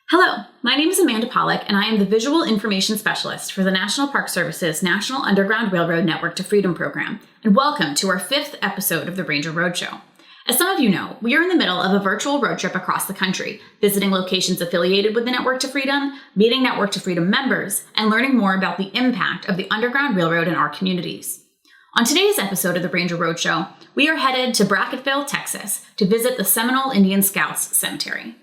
Hello, my name is Amanda Pollack, and I am the Visual Information Specialist for the National Park Service's National Underground Railroad Network to Freedom program, and welcome to our 5th episode of the Ranger Roadshow. As some of you know, we are in the middle of a virtual road trip across the country, visiting locations affiliated with the Network to Freedom, meeting Network to Freedom members, and learning more about the impact of the Underground Railroad in our communities. On today's episode of the Ranger Roadshow, we are headed to Brackettville, Texas, to visit the Seminole Indian Scouts Cemetery.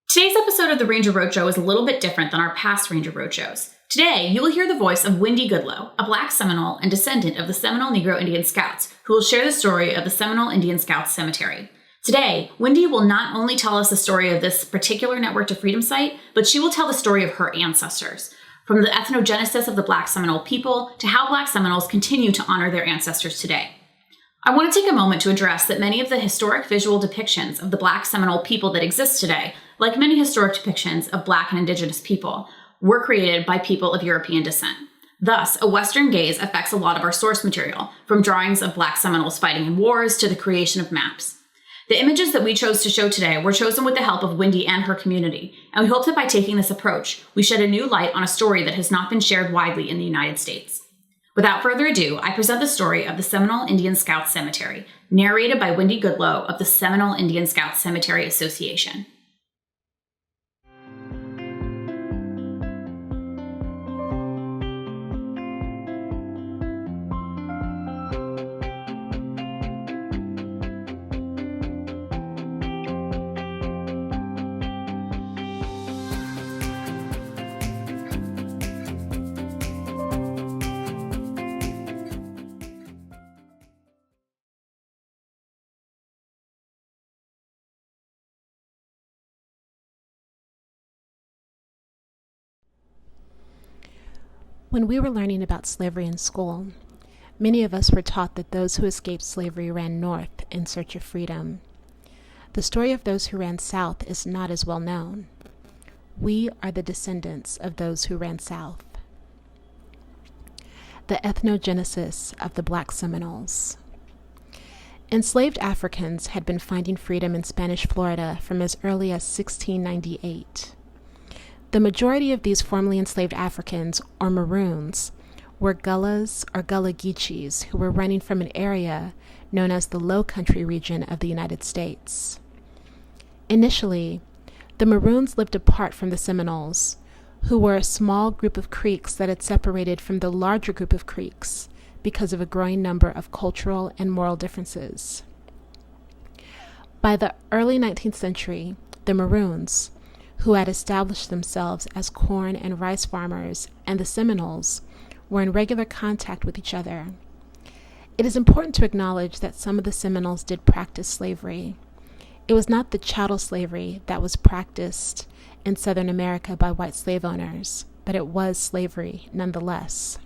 Today's episode of the Ranger Roadshow is a little bit different than our past Ranger Roadshows. Today, you will hear the voice of Wendy Goodloe, a Black Seminole and descendant of the Seminole Negro Indian Scouts, who will share the story of the Seminole Indian Scouts Cemetery. Today, Wendy will not only tell us the story of this particular Network to Freedom site, but she will tell the story of her ancestors, from the ethnogenesis of the Black Seminole people to how Black Seminoles continue to honor their ancestors today. I want to take a moment to address that many of the historic visual depictions of the Black Seminole people that exist today, like many historic depictions of Black and Indigenous people, were created by people of European descent. Thus, a Western gaze affects a lot of our source material, from drawings of Black Seminoles fighting in wars to the creation of maps. The images that we chose to show today were chosen with the help of Wendy and her community, and we hope that by taking this approach, we shed a new light on a story that has not been shared widely in the United States. Without further ado, I present the story of the Seminole Indian Scouts Cemetery, narrated by Wendy Goodloe of the Seminole Indian Scouts Cemetery Association. When we were learning about slavery in school, many of us were taught that those who escaped slavery ran north in search of freedom. The story of those who ran south is not as well known. We are the descendants of those who ran south. The ethnogenesis of the Black Seminoles. Enslaved Africans had been finding freedom in Spanish Florida from as early as 1698. The majority of these formerly enslaved Africans, or Maroons, were Gullahs or Gullah Geechees who were running from an area known as the Low Country region of the United States. Initially, the Maroons lived apart from the Seminoles, who were a small group of Creeks that had separated from the larger group of Creeks because of a growing number of cultural and moral differences. By the early 19th century, the Maroons, who had established themselves as corn and rice farmers, and the Seminoles were in regular contact with each other. It is important to acknowledge that some of the Seminoles did practice slavery. It was not the chattel slavery that was practiced in Southern America by white slave owners, but it was slavery nonetheless.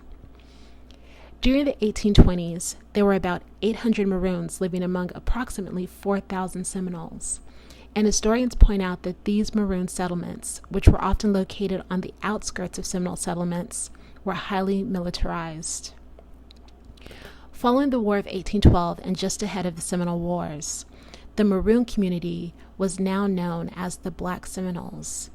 During the 1820s, there were about 800 Maroons living among approximately 4,000 Seminoles. And historians point out that these Maroon settlements, which were often located on the outskirts of Seminole settlements, were highly militarized. Following the War of 1812 and just ahead of the Seminole Wars, the Maroon community was now known as the Black Seminoles.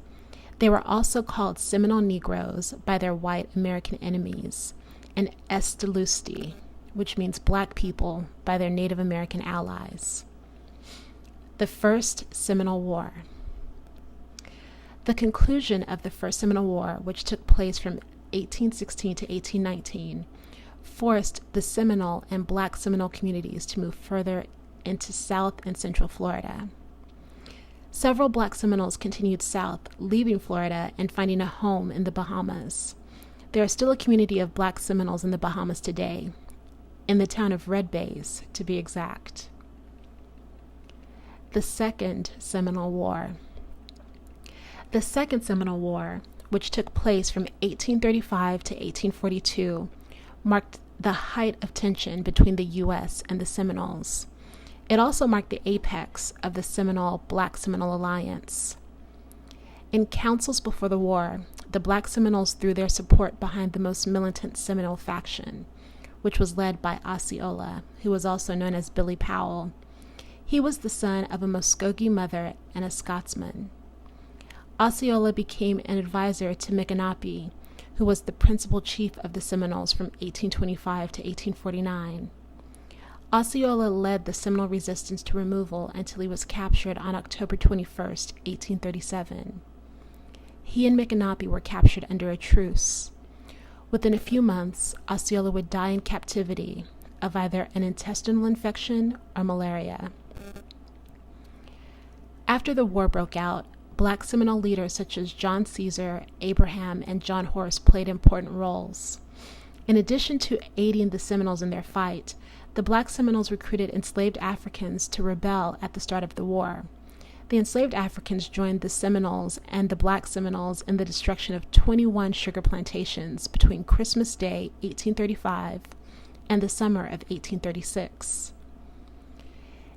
They were also called Seminole Negroes by their white American enemies, and Estelusti, which means black people, by their Native American allies. The First Seminole War. The conclusion of the First Seminole War, which took place from 1816 to 1819, forced the Seminole and Black Seminole communities to move further into South and Central Florida. Several Black Seminoles continued south, leaving Florida and finding a home in the Bahamas. There is still a community of Black Seminoles in the Bahamas today, in the town of Red Bays, to be exact. The Second Seminole War. The Second Seminole War, which took place from 1835 to 1842, marked the height of tension between the U.S. and the Seminoles. It also marked the apex of the Seminole-Black Seminole alliance. In councils before the war, the Black Seminoles threw their support behind the most militant Seminole faction, which was led by Osceola, who was also known as Billy Powell. He was the son of a Muskogee mother and a Scotsman. Osceola became an advisor to Micanopy, who was the principal chief of the Seminoles from 1825 to 1849. Osceola led the Seminole resistance to removal until he was captured on October 21, 1837. He and Micanopy were captured under a truce. Within a few months, Osceola would die in captivity of either an intestinal infection or malaria. After the war broke out, Black Seminole leaders such as John Caesar, Abraham, and John Horse played important roles. In addition to aiding the Seminoles in their fight, the Black Seminoles recruited enslaved Africans to rebel at the start of the war. The enslaved Africans joined the Seminoles and the Black Seminoles in the destruction of 21 sugar plantations between Christmas Day, 1835, and the summer of 1836.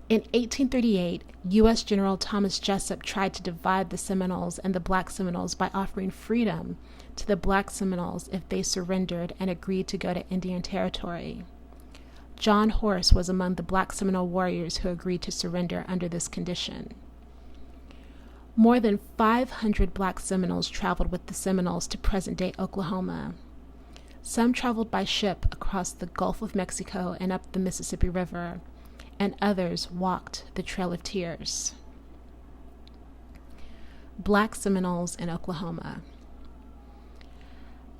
In 1838, U.S. General Thomas Jessup tried to divide the Seminoles and the Black Seminoles by offering freedom to the Black Seminoles if they surrendered and agreed to go to Indian Territory. John Horse was among the Black Seminole warriors who agreed to surrender under this condition. More than 500 Black Seminoles traveled with the Seminoles to present-day Oklahoma. Some traveled by ship across the Gulf of Mexico and up the Mississippi River, and others walked the Trail of Tears. Black Seminoles in Oklahoma.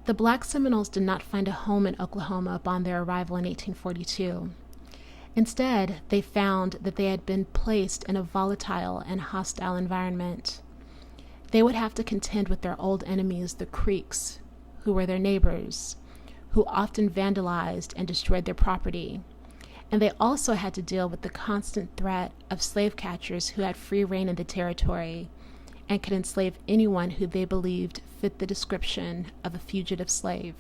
The Black Seminoles did not find a home in Oklahoma upon their arrival in 1842. Instead, they found that they had been placed in a volatile and hostile environment. They would have to contend with their old enemies, the Creeks, who were their neighbors, who often vandalized and destroyed their property. And they also had to deal with the constant threat of slave catchers who had free reign in the territory and could enslave anyone who they believed fit the description of a fugitive slave.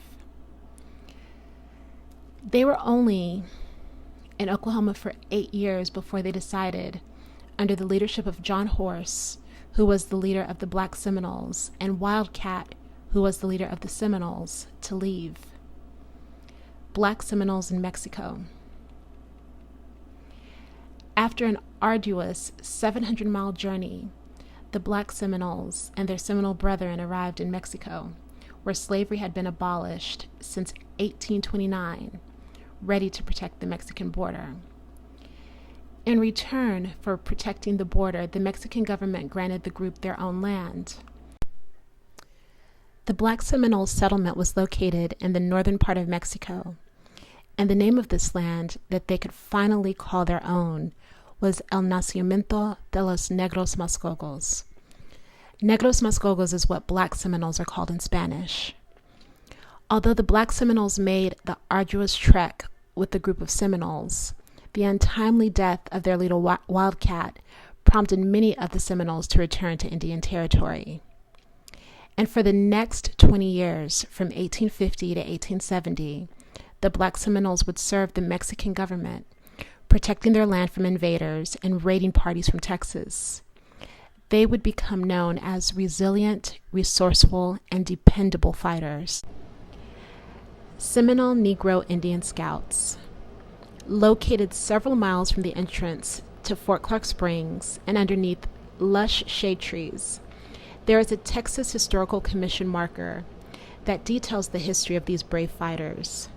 They were only in Oklahoma for 8 years before they decided, under the leadership of John Horse, who was the leader of the Black Seminoles, and Wildcat, who was the leader of the Seminoles, to leave. Black Seminoles in Mexico. After an arduous 700-mile journey, the Black Seminoles and their Seminole brethren arrived in Mexico, where slavery had been abolished since 1829, ready to protect the Mexican border. In return for protecting the border, the Mexican government granted the group their own land. The Black Seminole settlement was located in the northern part of Mexico, and the name of this land that they could finally call their own was El Nacimento de los Negros Mascogos. Negros Mascogos is what Black Seminoles are called in Spanish. Although the Black Seminoles made the arduous trek with the group of Seminoles, the untimely death of their leader Wildcat prompted many of the Seminoles to return to Indian Territory. And for the next 20 years, from 1850 to 1870, the Black Seminoles would serve the Mexican government, protecting their land from invaders and raiding parties from Texas. They would become known as resilient, resourceful, and dependable fighters. Seminole Negro Indian Scouts. Located several miles from the entrance to Fort Clark Springs and underneath lush shade trees, there is a Texas Historical Commission marker that details the history of these brave fighters.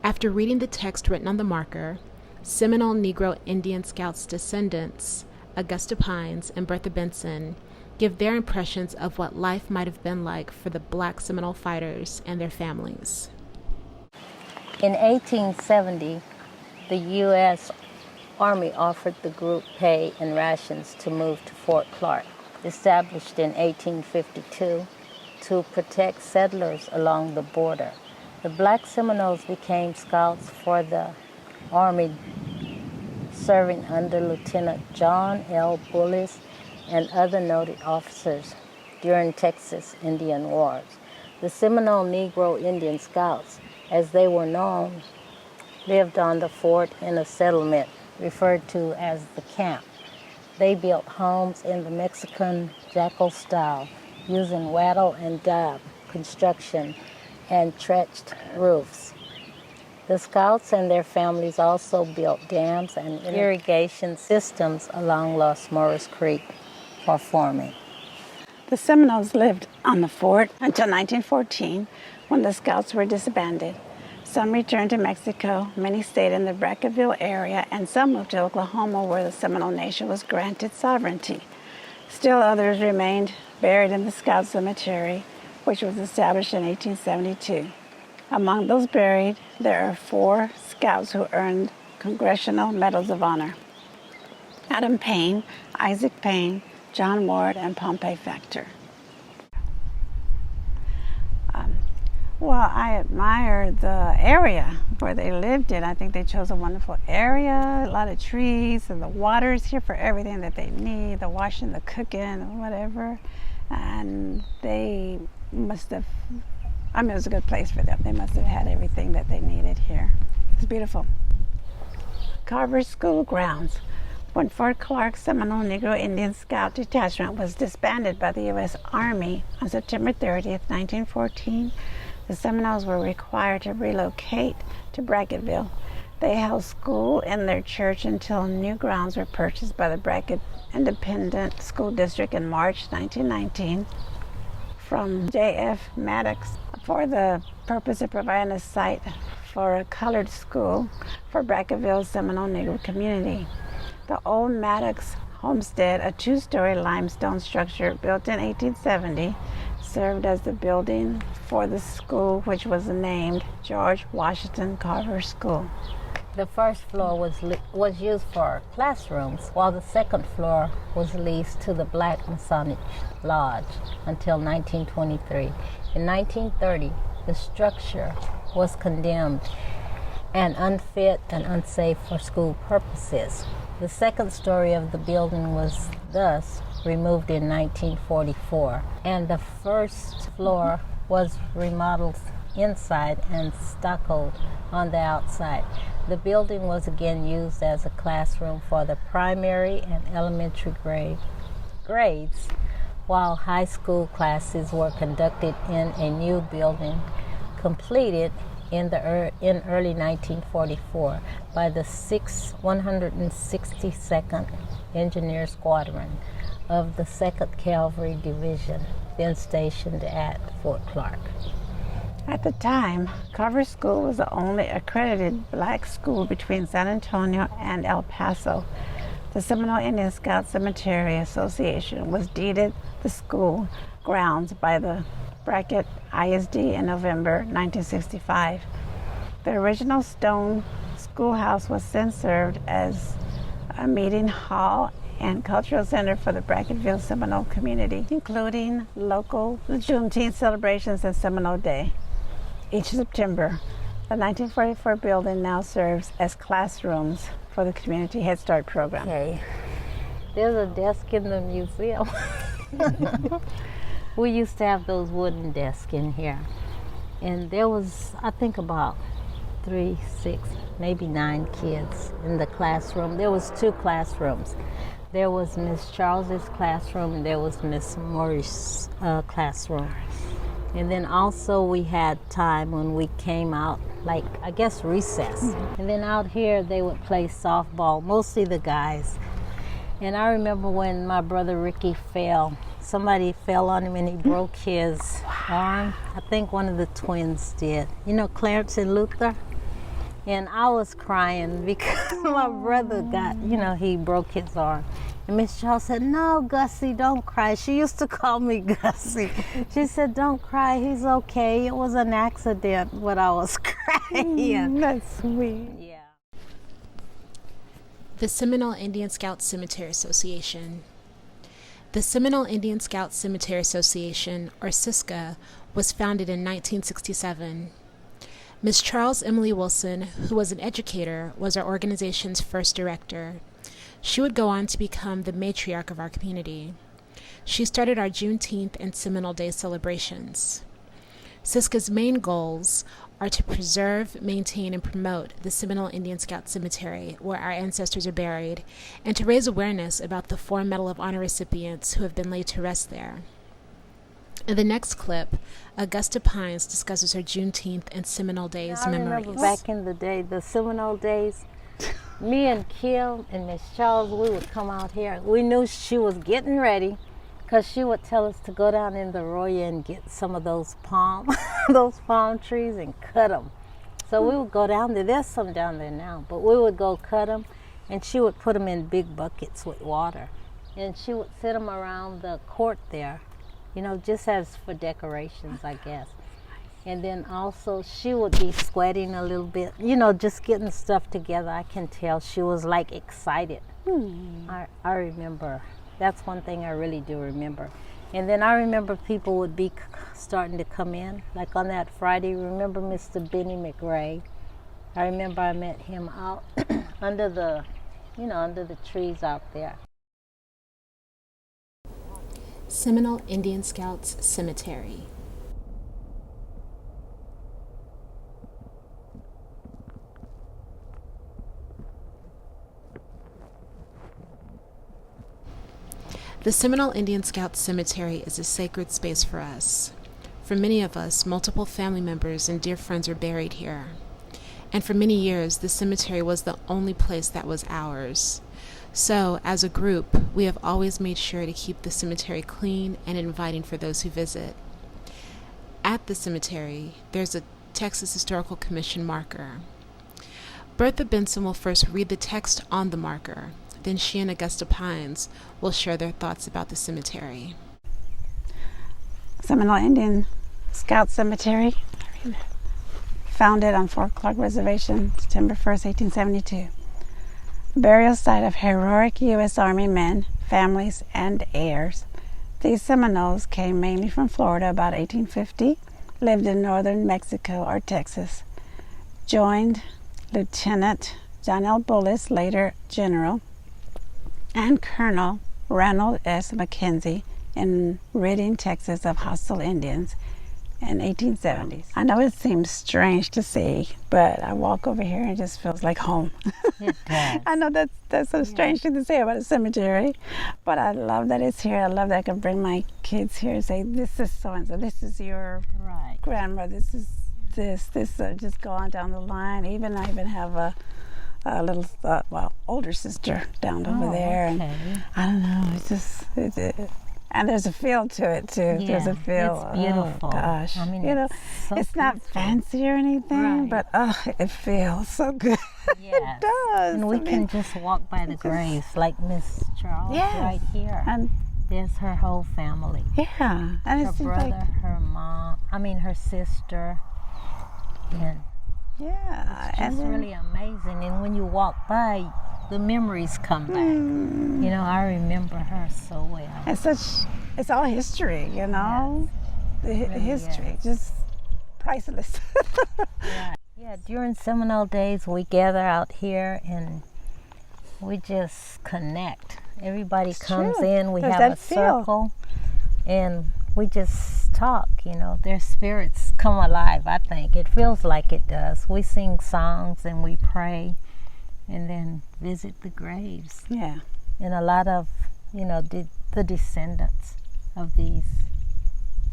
After reading the text written on the marker, Seminole Negro Indian Scouts descendants, Augusta Pines and Bertha Benson, give their impressions of what life might have been like for the Black Seminole fighters and their families. In 1870, the U.S. Army offered the group pay and rations to move to Fort Clark, established in 1852 to protect settlers along the border. The Black Seminoles became scouts for the Army, serving under Lieutenant John L. Bullis and other noted officers during Texas Indian Wars. The Seminole Negro Indian Scouts, as they were known, lived on the fort in a settlement referred to as the camp. They built homes in the Mexican jacal style, using wattle and dab construction and trenched roofs. The Scouts and their families also built dams and irrigation systems along Los Morros Creek for farming. The Seminoles lived on the fort until 1914, when the Scouts were disbanded. Some returned to Mexico, many stayed in the Brackettville area, and some moved to Oklahoma, where the Seminole Nation was granted sovereignty. Still others remained buried in the Scout Cemetery, which was established in 1872. Among those buried, there are 4 Scouts who earned Congressional Medals of Honor: Adam Payne, Isaac Payne, John Ward, and Pompey Factor. Well, I admire the area where they lived in. I think they chose a wonderful area, a lot of trees, and the water is here for everything that they need, the washing, the cooking, whatever. And they must have, it was a good place for them. They must have had everything that they needed here. It's beautiful. Carver School grounds. When Fort Clark Seminole Negro Indian Scout Detachment was disbanded by the U.S. Army on September 30th, 1914, the Seminoles were required to relocate to Brackettville. They held school in their church until new grounds were purchased by the Brackett Independent School District in March 1919 from J.F. Maddox for the purpose of providing a site for a colored school for Brackettville's Seminole Negro community. The old Maddox homestead, a 2-story limestone structure built in 1870, served as the building for the school, which was named George Washington Carver School. The first floor was used for classrooms, while the second floor was leased to the Black Masonic Lodge until 1923. In 1930, the structure was condemned and unfit and unsafe for school purposes. The second story of the building was thus removed in 1944, and the first floor was remodeled inside and stuccoed on the outside. The building was again used as a classroom for the primary and elementary grades, while high school classes were conducted in a new building completed in early 1944 by the 162nd Engineer Squadron of the 2nd Cavalry Division, then stationed at Fort Clark. At the time, Carver School was the only accredited black school between San Antonio and El Paso. The Seminole Indian Scouts Cemetery Association was deeded the school grounds by the Brackett ISD in November 1965. The original stone schoolhouse was then served as a meeting hall and cultural center for the Brackettville Seminole community, including local Juneteenth celebrations and Seminole Day. Each September, the 1944 building now serves as classrooms for the Community Head Start program. Okay, there's a desk in the museum. We used to have those wooden desks in here, and there was, I think, about 3, 6, maybe 9 kids in the classroom. There was 2 classrooms. There was Miss Charles's classroom, and there was Miss Morris' classroom. And then also we had time when we came out, like, I guess, recess. Mm-hmm. And then out here they would play softball, mostly the guys. And I remember when my brother Ricky fell. Somebody fell on him and he broke his arm. I think one of the twins did. You know, Clarence and Luther? And I was crying because my brother he broke his arm. And Miss Charles said, "No, Gussie, don't cry." She used to call me Gussie. She said, "Don't cry, he's okay. It was an accident," but I was crying. That's sweet. Yeah. The Seminole Indian Scouts Cemetery Association. The Seminole Indian Scouts Cemetery Association, or SISCA, was founded in 1967. Ms. Charles Emily Wilson, who was an educator, was our organization's first director. She would go on to become the matriarch of our community. She started our Juneteenth and Seminole Day celebrations. SISCA's main goals are to preserve, maintain, and promote the Seminole Indian Scout Cemetery, where our ancestors are buried, and to raise awareness about the 4 Medal of Honor recipients who have been laid to rest there. In the next clip, Augusta Pines discusses her Juneteenth and Seminole Days memories. I remember back in the day, the Seminole Days, me and Kim and Miss Charles, we would come out here. We knew she was getting ready Because she would tell us to go down in the arroyo and get some of those those palm trees and cut them. So we would go down there. There's some down there now, but we would go cut them, and she would put them in big buckets with water, and she would set them around the court there, you know, just as for decorations, I guess. And then also she would be sweating a little bit, you know, just getting stuff together. I can tell she was like excited. I remember. That's one thing I really do remember. And then I remember people would be starting to come in, like on that Friday. Remember Mr. Benny McRae? I remember I met him out under the trees out there. Seminole Indian Scouts Cemetery. The Seminole Indian Scouts Cemetery is a sacred space for us. For many of us, multiple family members and dear friends are buried here. And for many years, the cemetery was the only place that was ours. So, as a group, we have always made sure to keep the cemetery clean and inviting for those who visit. At the cemetery, there's a Texas Historical Commission marker. Bertha Benson will first read the text on the marker. Then she and Augusta Pines will share their thoughts about the cemetery. Seminole Indian Scout Cemetery, founded on Fort Clark Reservation, September 1st, 1872. Burial site of heroic U.S. Army men, families, and heirs. These Seminoles came mainly from Florida about 1850, lived in northern Mexico or Texas, joined Lieutenant John L. Bullis, later General, and Colonel Ranald S. McKenzie in ridding Texas of hostile Indians in 1870s. I know it seems strange to see, but I walk over here and it just feels like home. It does. I know that's a strange thing to say about a cemetery, but I love that it's here. I love that I can bring my kids here and say, this is so-and-so, this is your grandma, this is this, just go on down the line. I even have a little, older sister down over there. Okay. And I don't know, it's just, and there's a feel to it too. Yeah, there's a feel. it's beautiful. Oh, gosh. I mean, it's not fancy or anything, but it feels so good. Yes. It does. And we can just walk by the graves, like Miss Charles right here. And there's her whole family. yeah, and Her it's brother, her mom, her sister. And yeah, it's just really amazing. And when you walk by, the memories come back. You know, I remember her so well. It's all history, you know. Yes. The history, just priceless. Yeah, during Seminole days, we gather out here and we just connect. Everybody comes in, we have a circle, and we just talk, you know. Their spirits come alive, I think. It feels like it does. We sing songs and we pray and then visit the graves. Yeah. And a lot of, the descendants of these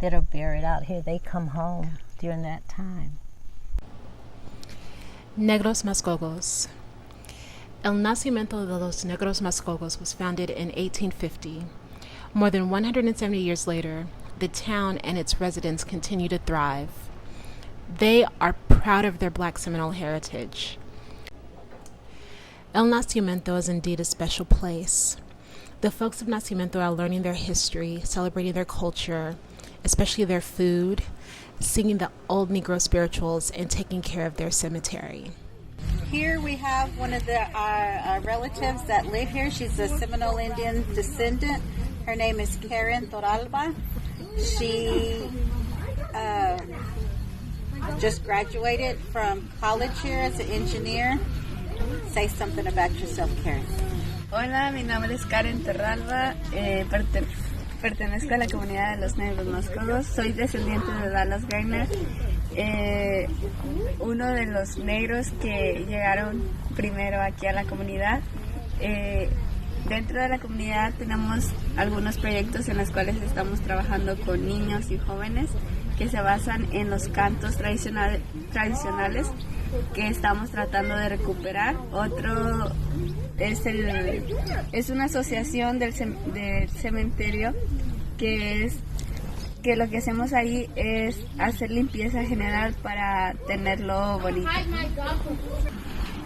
that are buried out here, they come home during that time. Negros Mascogos. El Nacimento de los Negros Mascogos was founded in 1850. More than 170 years later, the town and its residents continue to thrive. They are proud of their Black Seminole heritage. El Nacimento is indeed a special place. The folks of Nacimento are learning their history, celebrating their culture, especially their food, singing the old Negro spirituals, and taking care of their cemetery. Here we have one of our relatives that live here. She's a Seminole Indian descendant. Her name is Karen Toralba. She just graduated from college here as an engineer. Say something about yourself, Karen. Hola, mi nombre es Karen Torralba, pertenezco a la comunidad de los Negros Mascogos, soy descendiente de Dallas Gainer, uno de los negros que llegaron primero aquí a la comunidad. Dentro de la comunidad tenemos algunos proyectos en los cuales estamos trabajando con niños y jóvenes que se basan en los cantos tradicionales que estamos tratando de recuperar. Otro es una asociación del cementerio que lo que hacemos ahí es hacer limpieza general para tenerlo bonito.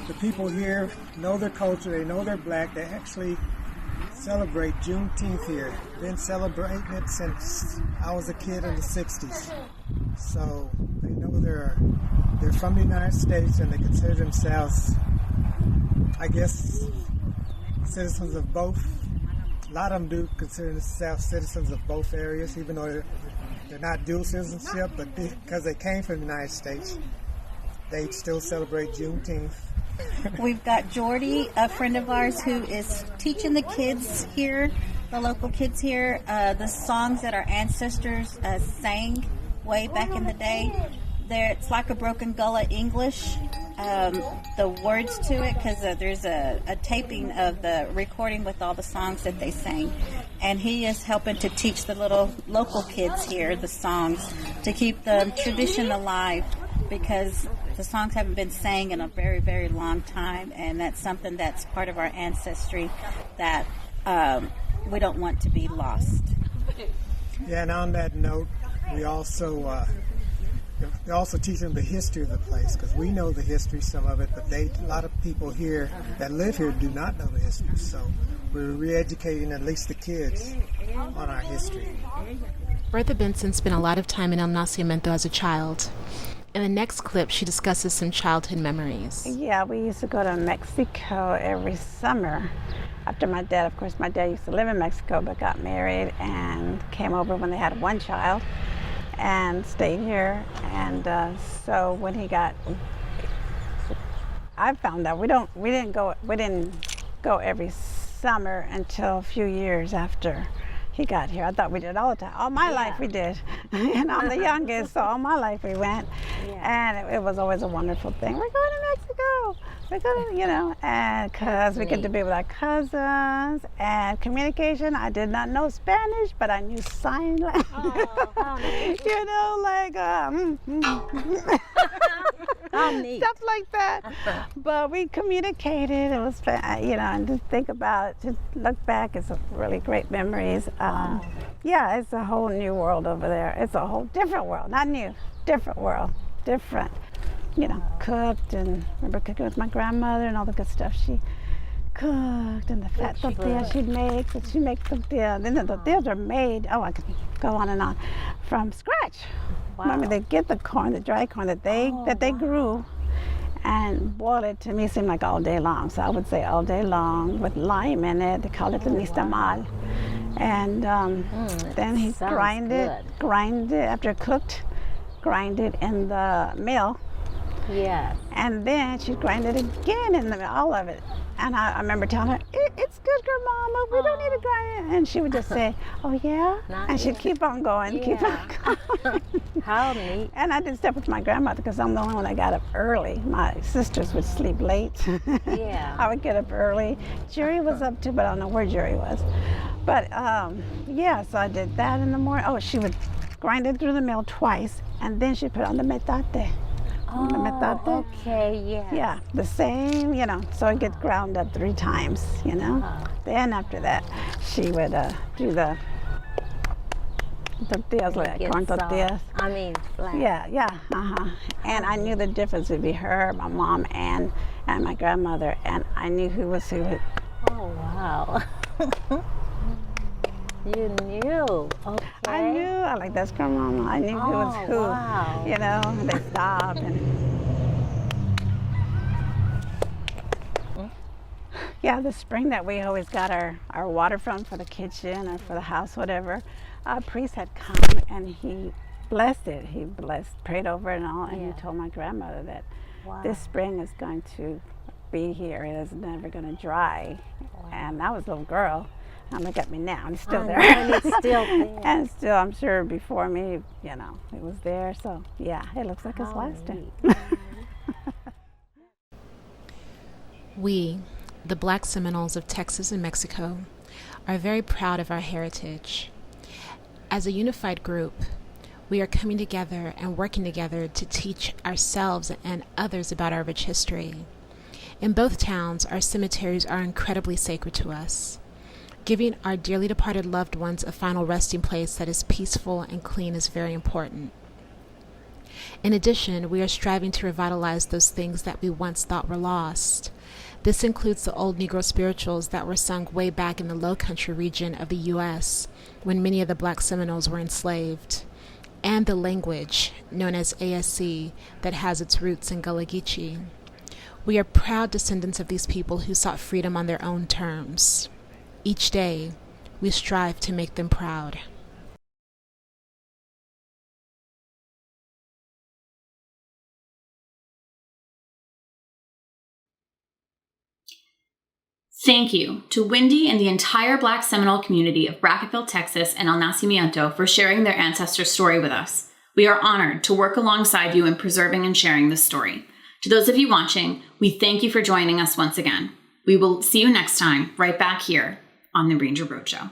The people here know their culture, they know they're Black, they actually celebrate Juneteenth here. Been celebrating it since I was a kid in the 60s. So they know they're from the United States and they consider themselves, I guess, citizens of both. A lot of them do consider themselves citizens of both areas, even though they're not dual citizenship, but because they came from the United States, they still celebrate Juneteenth. We've got Jordy, a friend of ours, who is teaching the kids here, the local kids here, the songs that our ancestors sang way back in the day. It's like a broken gullah English, the words to it, because there's a taping of the recording with all the songs that they sang. And he is helping to teach the little local kids here the songs to keep the tradition alive, because the songs haven't been sang in a very, very long time, and that's something that's part of our ancestry that we don't want to be lost. Yeah, and on that note, we also teach them the history of the place, because we know the history, some of it, but a lot of people here that live here do not know the history. So we're re-educating at least the kids on our history. Bertha Benson spent a lot of time in El Nacimento as a child. In the next clip, she discusses some childhood memories. Yeah, we used to go to Mexico every summer. After my dad used to live in Mexico, but got married and came over when they had one child and stayed here. And so when I found out we didn't go every summer until a few years after he got here. I thought we did all the time. All my life we did. And I'm the youngest, so all my life we went. Yeah. And it was always a wonderful thing. We're going to Mexico. We're going to, and because we get to be with our cousins. And communication, I did not know Spanish, but I knew sign language. Oh, how neat. How neat. Stuff like that. But we communicated. It was, and to look back, it's really great memories. Yeah, it's a whole new world over there. It's a whole different world. Not new, different world. Different. Cooked, and remember cooking with my grandmother and all the good stuff she cooked, and the fat tortillas she'd make. And she'd make tortillas. Then the tortillas are made, I could go on and on, from scratch. Wow. Remember, they get the corn, the dry corn that they grew, and boil it. To me, seemed like all day long. So I would say all day long with lime in it. They call it the nistamal. And then he grind it after cooked, grind it in the mill. Yes. And then she'd grind it again in the mill, all of it. And I remember telling her, it's good, Grandmama, we don't need to grind it. And she would just say, oh yeah? Not and she'd yet. keep on going, keep on going. How neat. And I did step with my grandmother because I'm the only one that got up early. My sisters would sleep late. Yeah. I would get up early. Jerry was up too, but I don't know where Jerry was. But yeah, so I did that in the morning. Oh, she would grind it through the mill twice, and then she'd put on the metate. Oh, okay, yeah. Yeah, the same, so it gets ground up 3 times, Then after that, she would do the tortillas, like corn tortillas. Flat. Yeah, And I knew the difference would be her, my mom, and my grandmother, and I knew who was who. Oh, wow. You knew. Okay. I knew, that's Grandmama. I knew who was who. Wow. They stopped. Yeah, the spring that we always got our water from for the kitchen or for the house, whatever, a priest had come and he blessed it. He prayed over it and all, and he told my grandmother that this spring is going to be here. It is never going to dry. Wow. And I was a little girl. Now look at me now, and it's still there. And it's still there. And still, I'm sure before me, it was there. So yeah, it looks like it's lasting. We, the Black Seminoles of Texas and Mexico, are very proud of our heritage. As a unified group, we are coming together and working together to teach ourselves and others about our rich history. In both towns, our cemeteries are incredibly sacred to us. Giving our dearly departed loved ones a final resting place that is peaceful and clean is very important. In addition, we are striving to revitalize those things that we once thought were lost. This includes the old Negro spirituals that were sung way back in the Low Country region of the U.S. when many of the Black Seminoles were enslaved, and the language, known as ASC, that has its roots in Gullah Geechee. We are proud descendants of these people who sought freedom on their own terms. Each day, we strive to make them proud. Thank you to Wendy and the entire Black Seminole community of Brackettville, Texas and El Nacimento for sharing their ancestor story with us. We are honored to work alongside you in preserving and sharing this story. To those of you watching, we thank you for joining us once again. We will see you next time, right back here on the Ranger Roadshow.